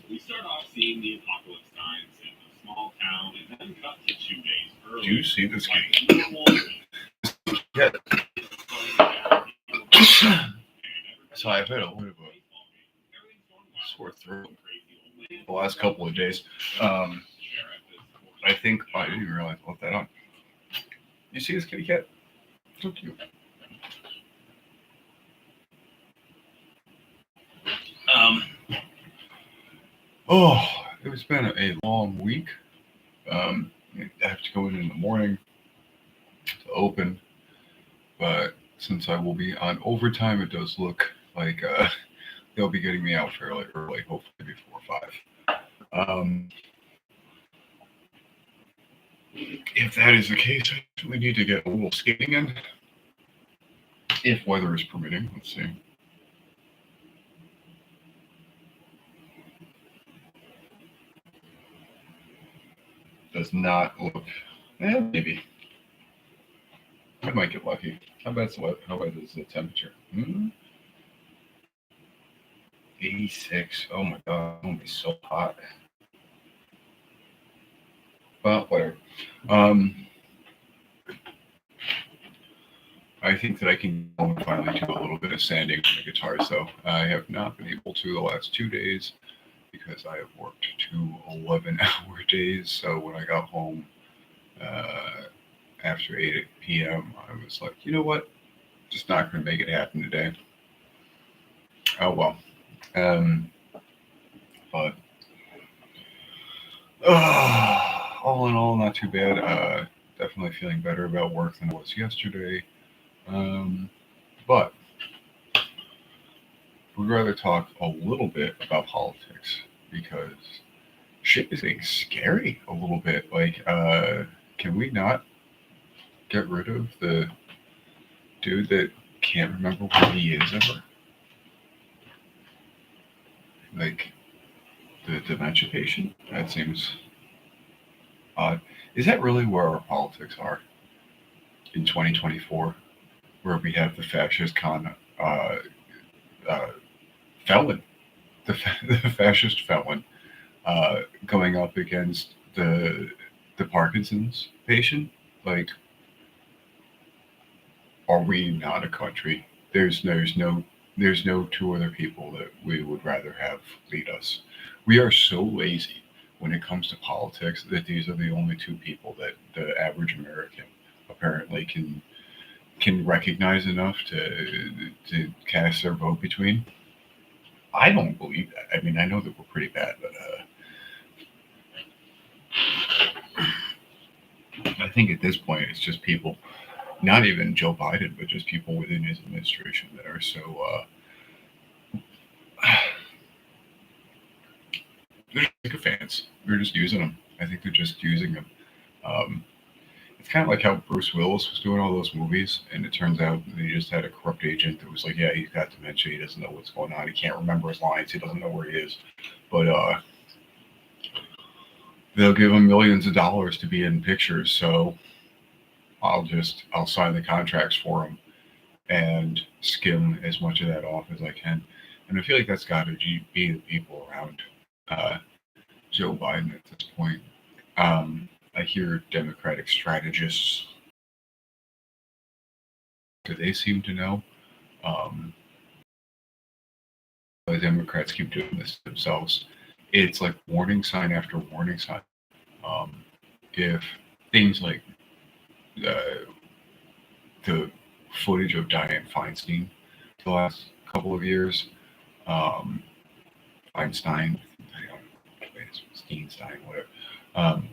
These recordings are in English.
We start off seeing the apocalypse signs in a small town and then cut to 2 days Do you early. see this Like kitty? normal, Yeah. So I've had a little bit of a sore throat the last couple of days. I think I didn't even realize I left that on. You see this kitty cat? So cute. Um. Oh, it's been a long week. I have to go in the morning to open, but since I will be on overtime, it does look like they'll be getting me out fairly early, hopefully before 5. If that is the case, I actually need to get a little skating in, if weather is permitting. Let's see. Does not look. Maybe I might get lucky. How about the how about the temperature? 86. Oh my god, it's gonna be so hot. But whatever. Um, I think that I can finally do a little bit of sanding on the guitar. So I have not been able to the last 2 days because I have worked 2 11-hour days. So when I got home after 8 p.m., I was like, you know what? Just not going to make it happen today. Oh well. Um, but all in all, not too bad. Definitely feeling better about work than I was yesterday. But we'd rather talk a little bit about politics because shit is getting scary a little bit. Like, can we not get rid of the dude that can't remember where he is ever? Like, the dementia patient? That seems odd. Is that really where our politics are in 2024? Where we have the fascist uh, felon, the fascist felon, going up against the Parkinson's patient? Like, are we not a country? There's no two other people that we would rather have lead us. We are so lazy when it comes to politics that these are the only two people that the average American apparently can recognize enough to cast their vote between. I don't believe that. I mean, I know that we're pretty bad, but I think at this point it's just people, not even Joe Biden, but just people within his administration that are so they're just sycophants. They're just using them. I think they're just using them. Um, it's kind of like how Bruce Willis was doing all those movies, and it turns out that he just had a corrupt agent that was like, yeah, he's got dementia. He doesn't know what's going on. He can't remember his lines. He doesn't know where he is. But they'll give him millions of dollars to be in pictures. So I'll sign the contracts for him and skim as much of that off as I can. And I feel like that's got to be the people around uh, Joe Biden at this point. I hear Democratic strategists, do they seem to know? Um, the Democrats keep doing this themselves. It's like warning sign after warning sign. Um, if things like uh, the footage of Dianne Feinstein the last couple of years, um, Feinstein, Steinstein, whatever, um,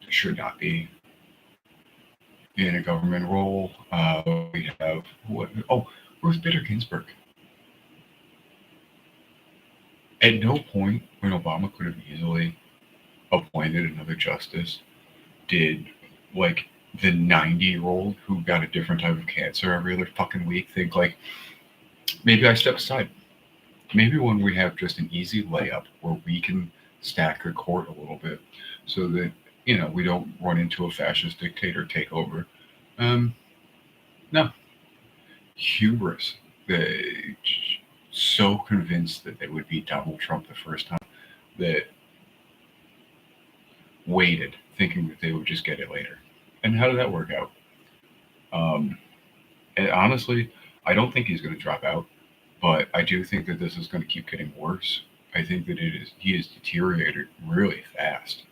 should not be in a government role. We have what? Oh, Ruth Bader Ginsburg. At no point when Obama could have easily appointed another justice did like the 90-year-old who got a different type of cancer every other fucking week think like maybe I step aside. Maybe when we have just an easy layup where we can stack the court a little bit so that we don't run into a fascist dictator takeover. Um, no hubris. The so convinced that they would beat Donald Trump the first time that waited, thinking that they would just get it later. And how did that work out? Um, and honestly, I don't think he's going to drop out, but I do think that this is going to keep getting worse. I think that he has deteriorated really fast.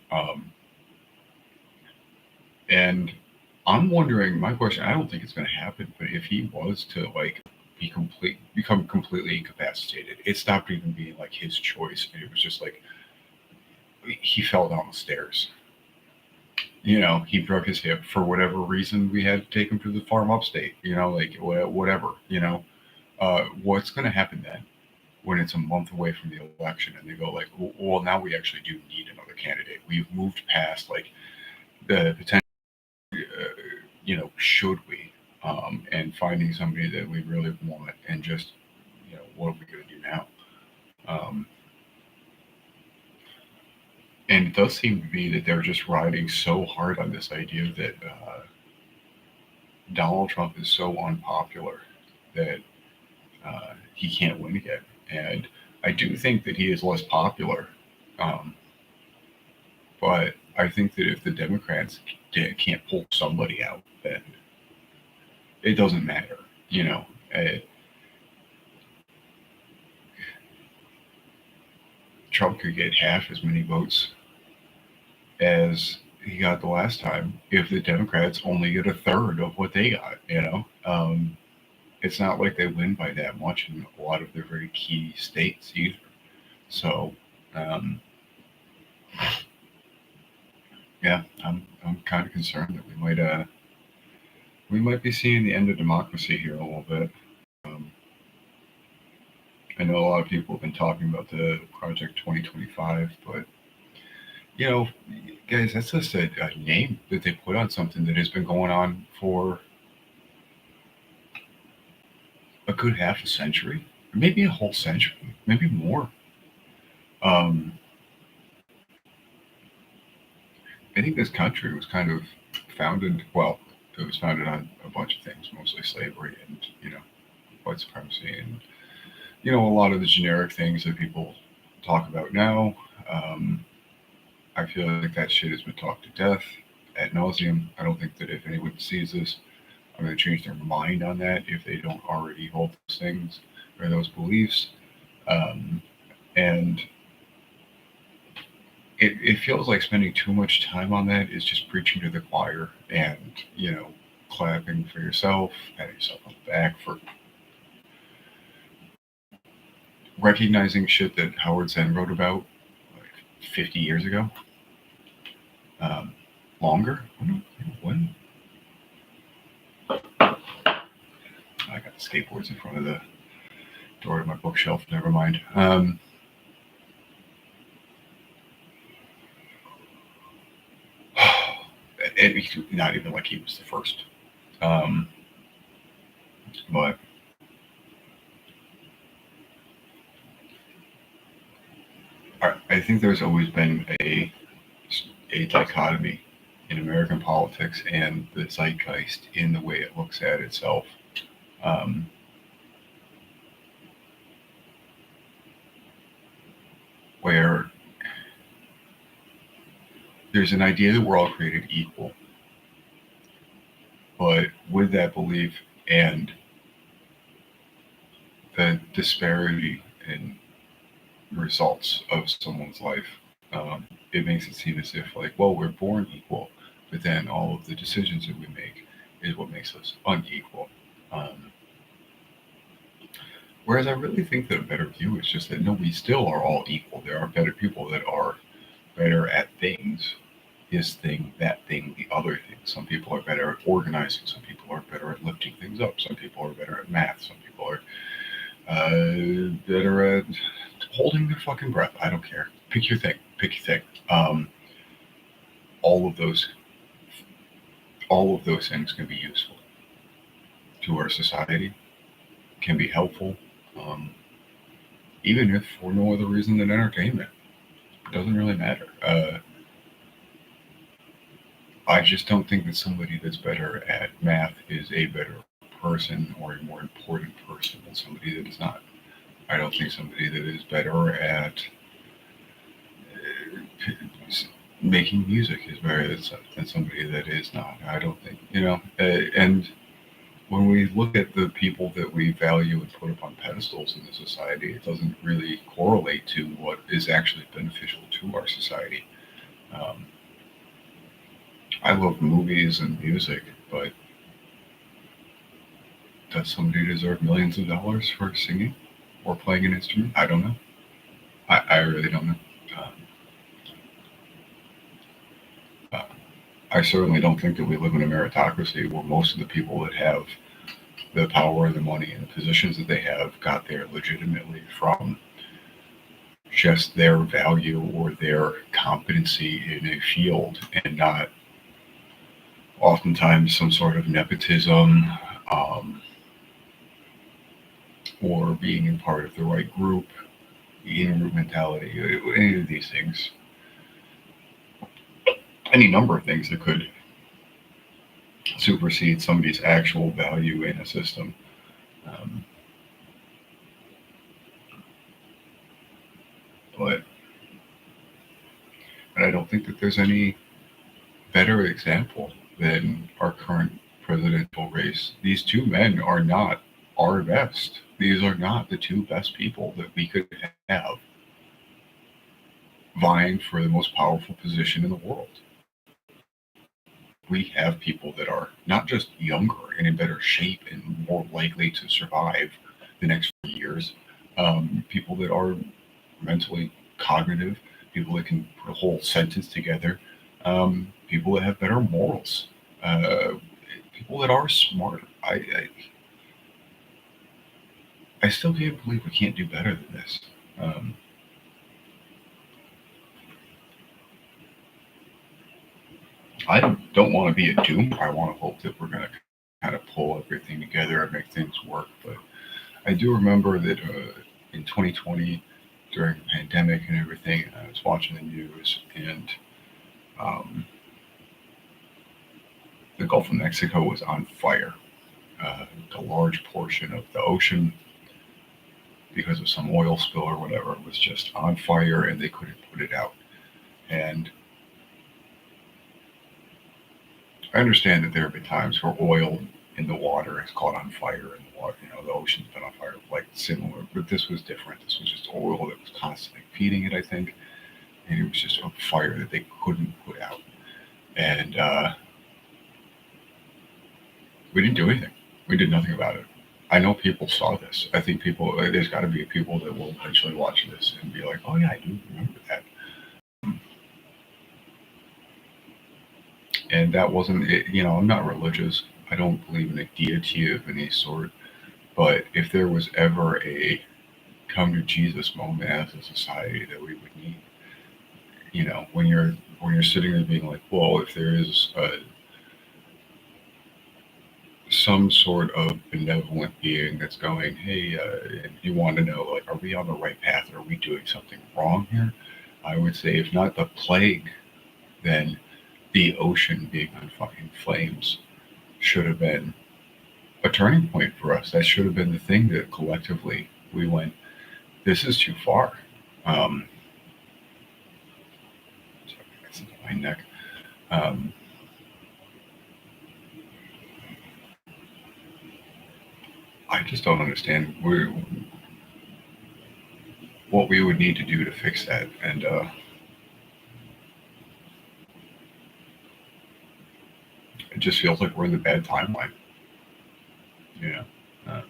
And I'm wondering, my question, I don't think it's going to happen, but if he was to like become completely incapacitated, it stopped even being like his choice. And it was just like he fell down the stairs. He broke his hip for whatever reason. We had to take him to the farm upstate. Like whatever. What's going to happen then when it's a month away from the election and they go like, well, now we actually do need another candidate. We've moved past like the potential. Should we? And finding somebody that we really want, and just, what are we going to do now? And it does seem to be that they're just riding so hard on this idea that Donald Trump is so unpopular that he can't win again. And I do think that he is less popular. But I think that if the Democrats can't pull somebody out, then it doesn't matter. Trump could get half as many votes as he got the last time if the Democrats only get a third of what they got. It's not like they win by that much in a lot of their very key states either. So, yeah, I'm kind of concerned that we might be seeing the end of democracy here a little bit. I know a lot of people have been talking about the Project 2025, but guys, that's just a name that they put on something that has been going on for a good half a century, maybe a whole century, maybe more. I think this country was kind of founded, well, it was founded on a bunch of things, mostly slavery and, white supremacy and, a lot of the generic things that people talk about now. I feel like that shit has been talked to death ad nauseum. I don't think that if anyone sees this, I'm going to change their mind on that if they don't already hold those things or those beliefs. And it feels like spending too much time on that is just preaching to the choir and, clapping for yourself, patting yourself on the back for recognizing shit that Howard Zinn wrote about like 50 years ago. Longer? When? I got skateboards in front of the door to my bookshelf. Never mind. Not even like he was the first. But I think there's always been a dichotomy in American politics and the zeitgeist in the way it looks at itself. Where there's an idea that we're all created equal. But with that belief and the disparity in results of someone's life, it makes it seem as if like, well, we're born equal, but then all of the decisions that we make is what makes us unequal. Whereas I really think that a better view is just that no, we still are all equal. There are better people that are better at things, this thing, that thing, the other thing. Some people are better at organizing. Some people are better at lifting things up. Some people are better at math. Some people are better at holding their fucking breath. I don't care. Pick your thing. Pick your thing. All of those things can be useful to our society, can be helpful, even if for no other reason than entertainment. It doesn't really matter. I just don't think that somebody that's better at math is a better person or a more important person than somebody that is not. I don't think somebody that is better at making music is better than somebody that is not. I don't think, and when we look at the people that we value and put up on pedestals in the society, it doesn't really correlate to what is actually beneficial to our society. Um, I love movies and music, but does somebody deserve millions of dollars for singing or playing an instrument? I don't know. I really don't know. Um, uh, I certainly don't think that we live in a meritocracy where most of the people that have the power, the money, and the positions that they have got there legitimately from just their value or their competency in a field and not oftentimes some sort of nepotism, um, or being in part of the right group, in group mentality, any of these things, any number of things that could supersede somebody's actual value in a system. Um, but and I don't think that there's any better example than our current presidential race. These two men are not our best. These are not the two best people that we could have vying for the most powerful position in the world. We have people that are not just younger and in better shape and more likely to survive the next 4 years, people that are mentally cognitive, people that can put a whole sentence together, people that have better morals, uh, people that are smarter. I still can't believe we can't do better than this. Um, I don't want to be a doom. I want to hope that we're going to kind of pull everything together and make things work. But I do remember that in 2020, during the pandemic and everything, I was watching the news, and um, the Gulf of Mexico was on fire. A large portion of the ocean, because of some oil spill or whatever, was just on fire, and they couldn't put it out. And I understand that there have been times where oil in the water has caught on fire, and the water, the ocean's been on fire, like similar, but this was different. This was just oil that was constantly feeding it, I think, and it was just a fire that they couldn't put out. And we didn't do anything. We did nothing about it. I know people saw this. I think there's got to be people that will eventually watch this and be like, oh yeah, I do remember that. And that wasn't it. I'm not religious. I don't believe in a deity of any sort. But if there was ever a come to Jesus moment as a society that we would need, when you're sitting there being like, well, if there is some sort of benevolent being that's going, hey, if you want to know, like, are we on the right path? Or are we doing something wrong here? I would say, if not the plague, then the ocean being on fucking flames should have been a turning point for us. That should have been the thing that collectively we went, this is too far. Um, sorry, that's into my neck. Um, I just don't understand what we would need to do to fix that. And it just feels like we're in the bad timeline. You know, uh,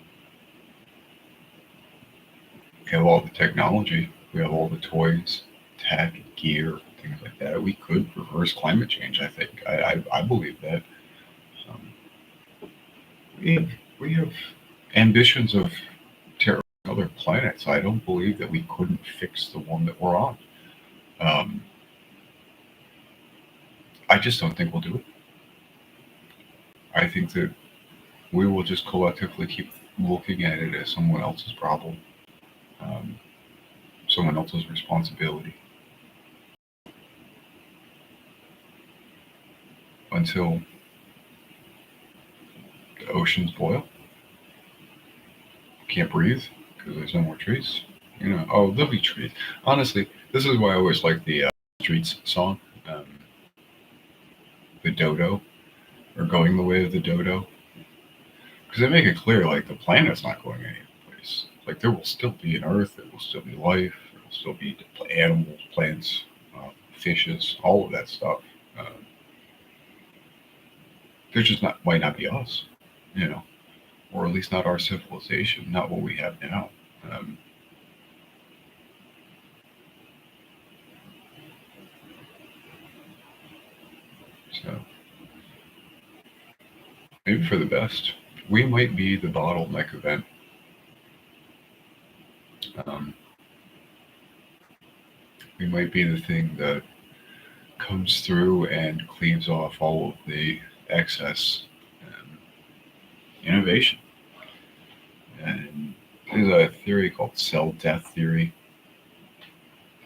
we have all the technology, we have all the toys, tech, gear, things like that. We could reverse climate change. I think. I believe that. Um, we have ambitions of terrorizing other planets. I don't believe that we couldn't fix the one that we're on. Um, I just don't think we'll do it. I think that we will just collectively keep looking at it as someone else's problem, um, someone else's responsibility, until the oceans boil, can't breathe, because there's no more trees. Oh, there'll be trees. Honestly, this is why I always like the Streets song, um, the Dodo, or Going the Way of the Dodo, because they make it clear like the planet's not going any place. Like there will still be an Earth, there will still be life, there will still be animals, plants, fishes, all of that stuff. Um, there's just not might not be us, you know, or at least not our civilization, not what we have now. Um, so maybe for the best. We might be the bottleneck event. Um, we might be the thing that comes through and cleaves off all of the excess innovation. And there's a theory called cell death theory.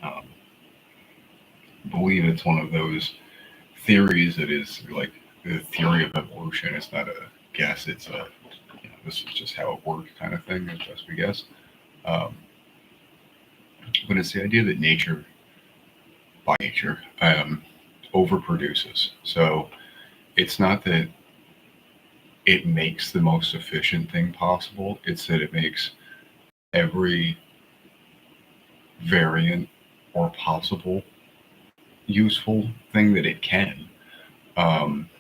Um, I believe it's one of those theories that is like the theory of evolution. It's not a guess. It's a this is just how it works kind of thing. As best we guess. Um, but it's the idea that nature, by nature, overproduces. So it's not that it makes the most efficient thing possible. It's that it makes every variant or possible useful thing that it can, um,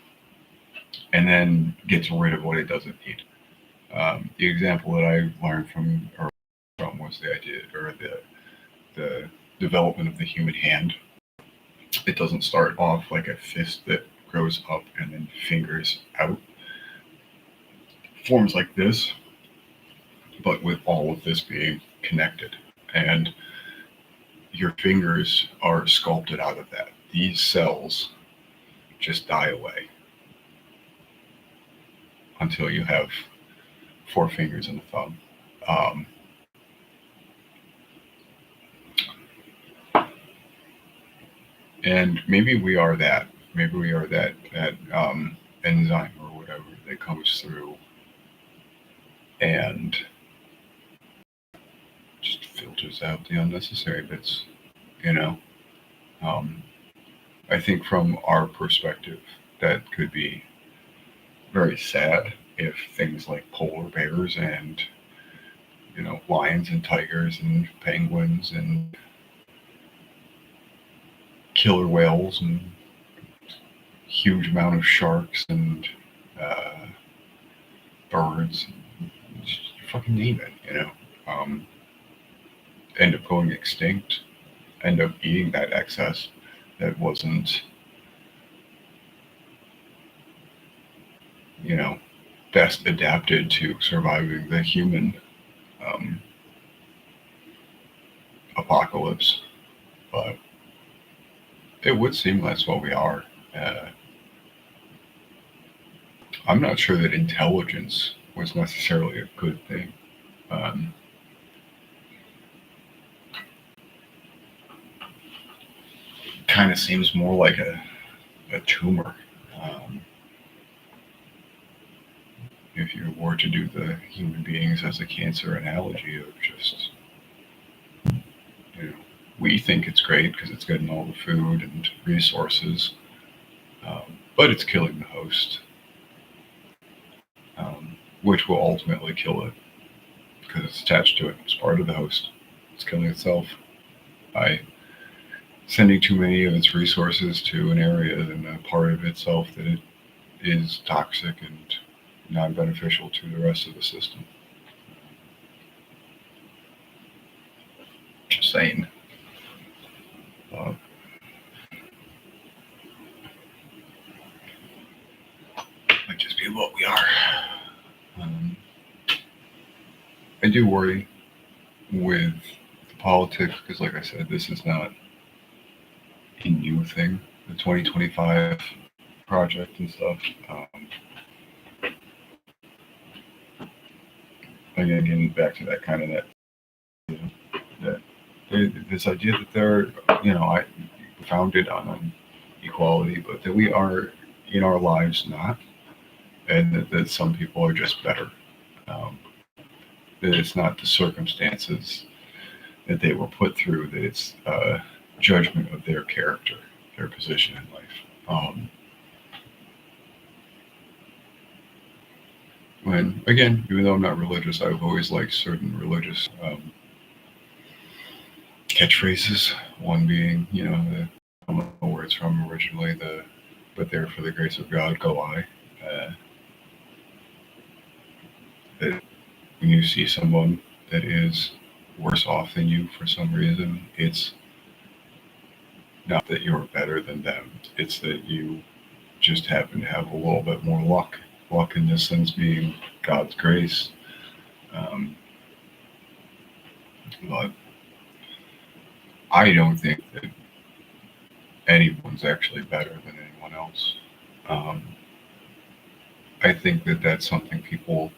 and then gets rid of what it doesn't need. The example that I learned from was the idea or the development of the human hand. It doesn't start off like a fist that grows up and then fingers out. Forms like this, but with all of this being connected. And your fingers are sculpted out of that. These cells just die away until you have four fingers and a thumb. Um, and maybe we are that. Maybe we are that enzyme or whatever that comes through and just filters out the unnecessary bits. You know, um, I think from our perspective, that could be very sad if things like polar bears and lions and tigers and penguins and killer whales and huge amount of sharks and uh, birds, just fucking name it, um, end up going extinct, end up eating that excess that wasn't, best adapted to surviving the human um, apocalypse. But it would seem that's what we are. Uh, I'm not sure that intelligence was necessarily a good thing. Um, kind of seems more like a tumor. Um, if you were to do the human beings as a cancer analogy of just, we think it's great because it's getting all the food and resources, but it's killing the host, which will ultimately kill it because it's attached to it. It's part of the host. It's killing itself by sending too many of its resources to an area and a part of itself that it is toxic and non-beneficial to the rest of the system. Just saying. Might just be what we are. I do worry with the politics because, like I said, this is not a new thing. The 2025 project and stuff. Again, getting back to that kind of that this idea that they're I founded on equality, but that we are in our lives not, and that some people are just better. Um, that it's not the circumstances that they were put through, that it's judgment of their character, their position in life. When, again, even though I'm not religious, I've always liked certain religious catchphrases. One being, I don't know where it's from originally, but there for the grace of God go I. That when you see someone that is worse off than you for some reason, it's not that you're better than them. It's that you just happen to have a little bit more luck. Luck in this sense being God's grace. But I don't think that anyone's actually better than anyone else. I think that that's something people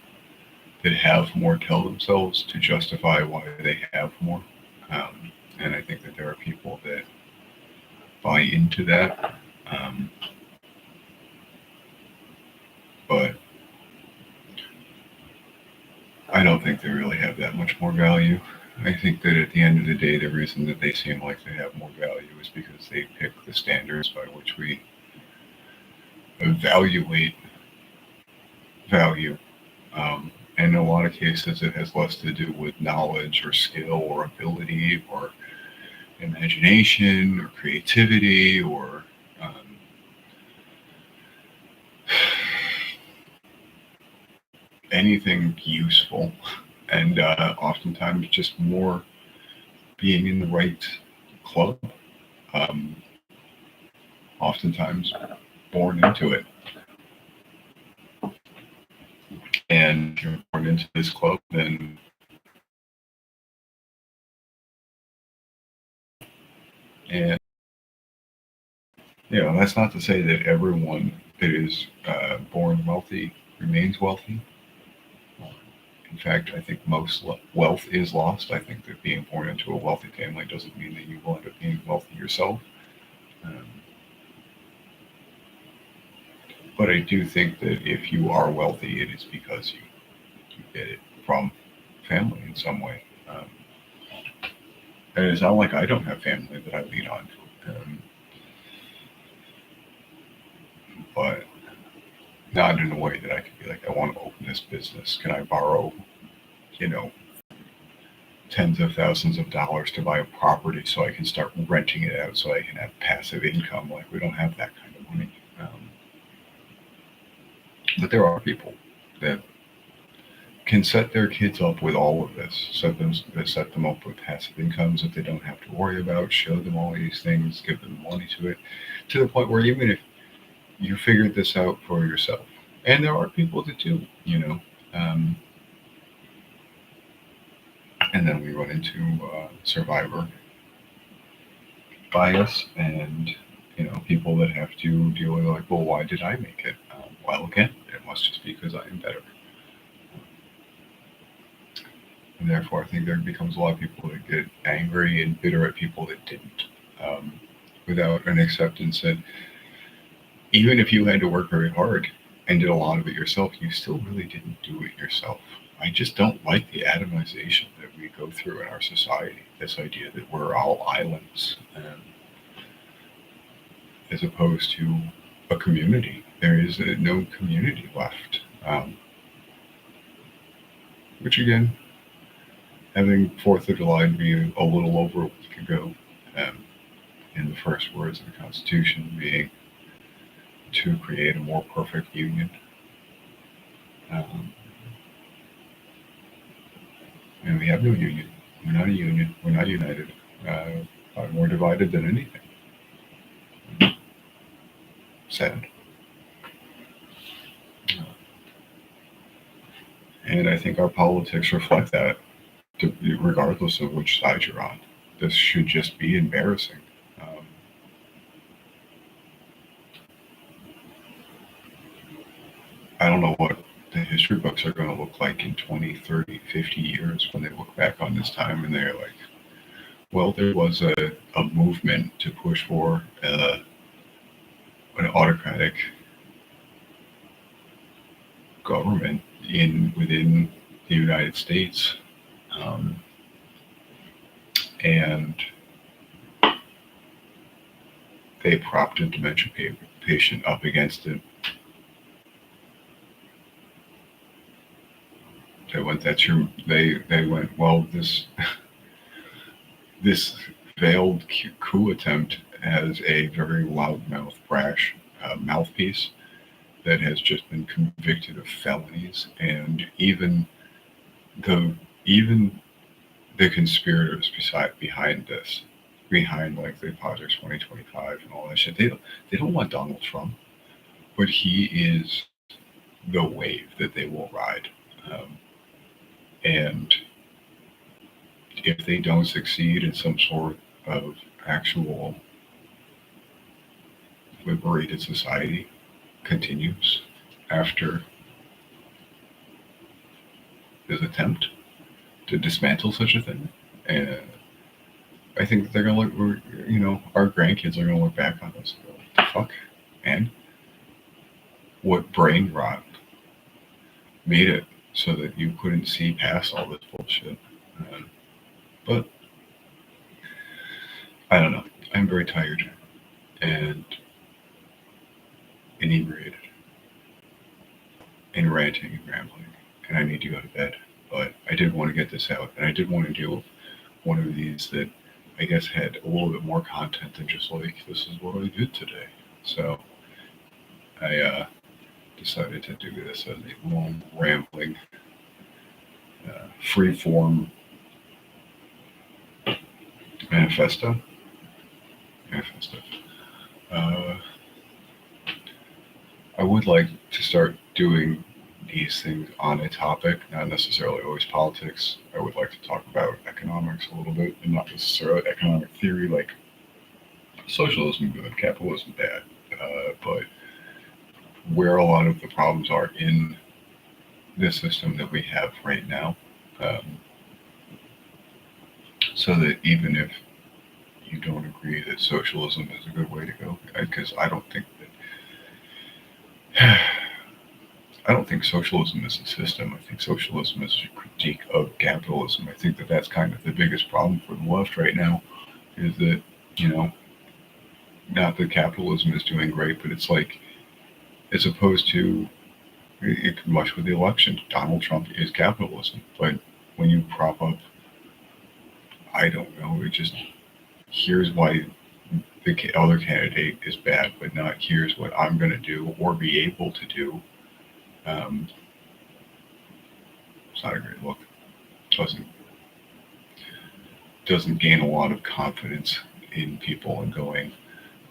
that have more tell themselves to justify why they have more. And I think that there are people that buy into that. But I don't think they really have that much more value. I think that at the end of the day, the reason that they seem like they have more value is because they pick the standards by which we evaluate value. And in a lot of cases, it has less to do with knowledge or skill or ability or imagination or creativity or anything useful. And oftentimes just more being in the right club. Oftentimes born into it. And if you're born into this club, then and that's not to say that everyone that is born wealthy remains wealthy. In fact, I think most wealth is lost. I think that being born into a wealthy family doesn't mean that you will end up being wealthy yourself. But I do think that if you are wealthy, it is because you get it from family in some way. And it's not like I don't have family that I lean on. But not in a way that I could be like, I want to open this business. Can I borrow, tens of thousands of dollars to buy a property so I can start renting it out so I can have passive income? Like, we don't have that kind of money. But there are people that can set their kids up with all of this, set them up with passive incomes that they don't have to worry about, show them all these things, give them money to it, to the point where even if you figured this out for yourself, and there are people that do, and then we run into survivor bias and, people that have to deal with like, well, why did I make it? Well, again, it must just be because I am better. And therefore, I think there becomes a lot of people that get angry and bitter at people that didn't, without an acceptance that even if you had to work very hard and did a lot of it yourself, you still really didn't do it yourself. I just don't like the atomization that we go through in our society, this idea that we're all islands, as opposed to a community. There is no community left. Which again, having 4th of July be a little over a week ago, in the first words of the Constitution being to create a more perfect union. And we have no union. We're not a union. We're not united. We're divided than anything. Sad. And I think our politics reflect that, regardless of which side you're on. This should just be embarrassing. I don't know what the history books are going to look like in 20, 30, 50 years when they look back on this time and they're like, well, there was a movement to push for an autocratic government within the United States, and they propped a dementia patient up against it. They went, they went, well, this failed coup attempt as a very loudmouth, brash mouthpiece that has just been convicted of felonies, and even the conspirators behind this, behind like the Project 2025 and all that shit, they don't want Donald Trump, but he is the wave that they will ride, and if they don't succeed in some sort of actual liberated society continues after his attempt to dismantle such a thing, and I think they're gonna look, our grandkids are gonna look back on this and go, what the fuck, man? What brain rot made it so that you couldn't see past all this bullshit? But I don't know. I'm very tired and inebriated and ranting and rambling, and I need to go to bed. But I did want to get this out, and I did want to do one of these that I guess had a little bit more content than just like, this is what I did today. So I decided to do this as a long, rambling, free-form manifesto. I would like to start doing these things on a topic, not necessarily always politics. I would like to talk about economics a little bit, and not necessarily economic theory, like socialism good, capitalism bad, but where a lot of the problems are in the system that we have right now, so that even if you don't agree that socialism is a good way to go, because I don't think socialism is a system. I think socialism is a critique of capitalism. I think that that's kind of the biggest problem for the left right now, is that, not that capitalism is doing great, but it's like, as opposed to, much with the election, Donald Trump is capitalism. But when you prop up, I don't know, it just, here's why the other candidate is bad, but not here's what I'm going to do or be able to do. It's not a great look. Doesn't gain a lot of confidence in people and going,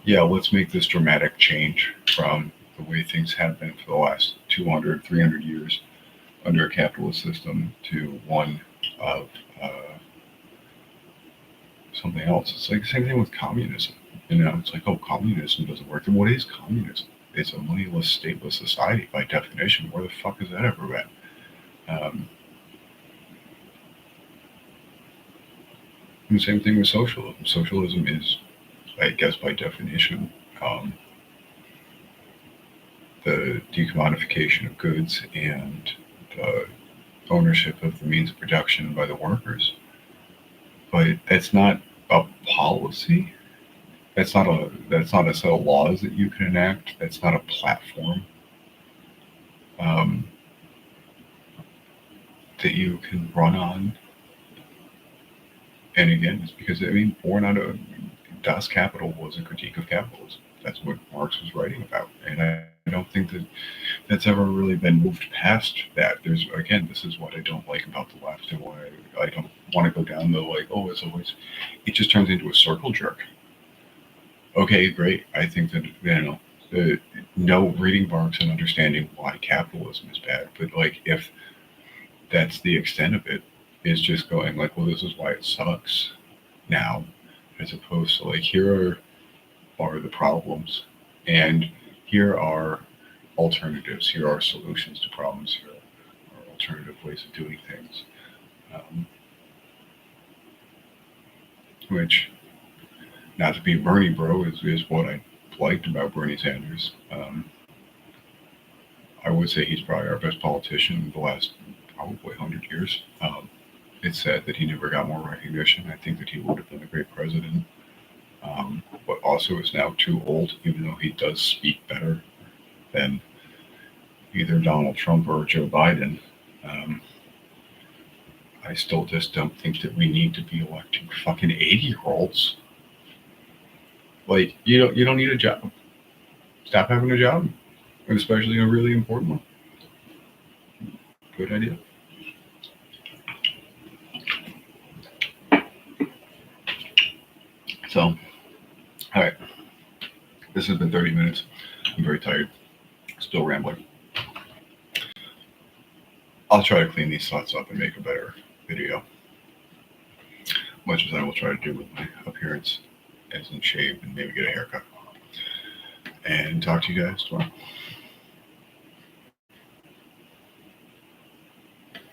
yeah, let's make this dramatic change from the way things have been for the last 200, 300 years under a capitalist system to one of something else. It's like the same thing with communism. It's like, oh, communism doesn't work. Then what is communism? It's a moneyless, stateless society by definition. Where the fuck is that ever been? And the same thing with socialism. Socialism is, I guess, by definition, the decommodification of goods and the ownership of the means of production by the workers. But that's not a policy. That's not a set of laws that you can enact. That's not a platform that you can run on. And again, it's because, born out of Das Kapital was a critique of capitalism. That's what Marx was writing about. And I don't think that that's ever really been moved past that. This is what I don't like about the left, and why I don't want to go down the, like, oh, it's always, it just turns into a circle jerk. Okay, great. I think that, no, reading Marx and understanding why capitalism is bad, but like, if that's the extent of it, is just going like, well, this is why it sucks now, as opposed to like, here are the problems, and here are alternatives, here are solutions to problems, here are alternative ways of doing things, which, not to be Bernie bro, is what I liked about Bernie Sanders. I would say he's probably our best politician in the last probably 100 years. It's sad that he never got more recognition. I think that he would have been a great president, but also is now too old, even though he does speak better than either Donald Trump or Joe Biden. Um, I still just don't think that we need to be electing fucking 80-year-olds. Like, you don't need a job. Stop having a job, and especially a really important one. Good idea. So, all right. This has been 30 minutes. I'm very tired. Still rambling. I'll try to clean these thoughts up and make a better video. Much as I will try to do with my appearance, as in shave and maybe get a haircut. And talk to you guys tomorrow.